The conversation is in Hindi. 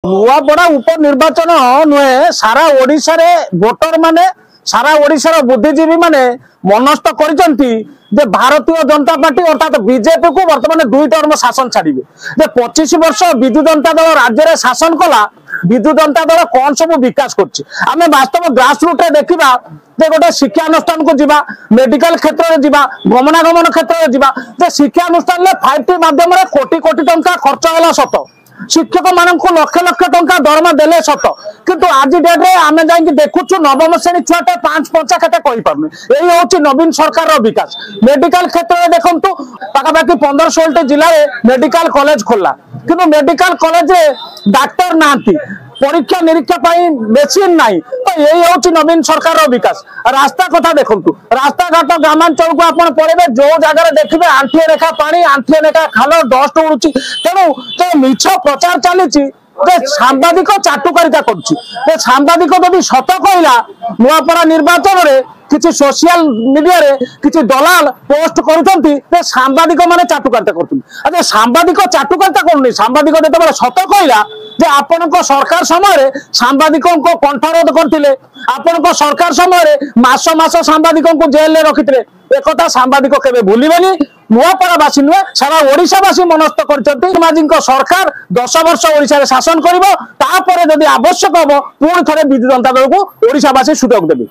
नुआपड़ा उपनिर्वाचन नुहे सारा ओडिशा रे वोटर माने सारा ओडिशार बुद्धिजीवी माने मनस्थ करिसंती जे भारतीय जनता पार्टी अर्थात बीजेपी को वर्तमान 2 टर्म शासन छाड़िबे। जे 25 वर्ष विजु जनता दल राज्य रे शासन कला विजु जनता दल कौन सब विकास करछि आमे वास्तव ग्रास रूट रे देखिबा जे गोटे शिक्षा अनुष्ठान को जीवा मेडिकल क्षेत्र में जीवा गमनागमन क्षेत्र में जीवा जे शिक्षा अनुष्ठान ले 5T माध्यम रे कोटी कोटी टंका खर्च होला सत शिक्षक मानक लक्ष लक्ष टंका दरमा देले सत किंतु आज डेट रे आमे जाई देखुछु नवम श्रेणी छुआटे 5 केते कहि पारनु एही होछि नवीन सरकार रो विकास। मेडिकल क्षेत्र में देखंतु पाखापाखि 15-16 जिला रे मेडिकल कॉलेज खोला किंतु मेडिकल कॉलेज रे डॉक्टर नांती परीक्षा निरीक्षा पाई मेसिन नाही तो यही होछि नवीन सरकार रो विकास। रास्ता कथा देखंतु रास्ता घाट ग्रामांचल को आपण पड़ेबे जो जगह रे देखिबे आंठिए रेखा पानी आंठिए रेखा खाल डस्ट उड़ुछि तेणु जो मिछ प्रचार चलीछि जे सांबादिक चाटुकारिता करछि जे सांबादिक जदि सत कहला नुआपड़ा निर्वाचन रे किछि सोशल मीडिया रे किछि दलाल पोस्ट करूछंती जे सांबादिक माने चाटुकारिता करछन। अजे सांबादिक चाटुकारिता करनी सांबादिक जेतेबेले सत कहला जे आपनक सरकार समय सांबादिकों को कंठरोध करथिले आपनक सरकार समय मास मास सांबादिकों को जेल में रखिथिले एकता सांबादिक केबे भूलिबेनी। नुआपड़ावासी नुहे सारा ओडिशावासी मनस्थ करछंती सामाजिक सरकार 10 वर्ष ओडिशा रे शासन करिवो तापरे जदि आवश्यक हबो पुणी थरे विजु जनता दल को ओडिशावासी सुयोग देबे।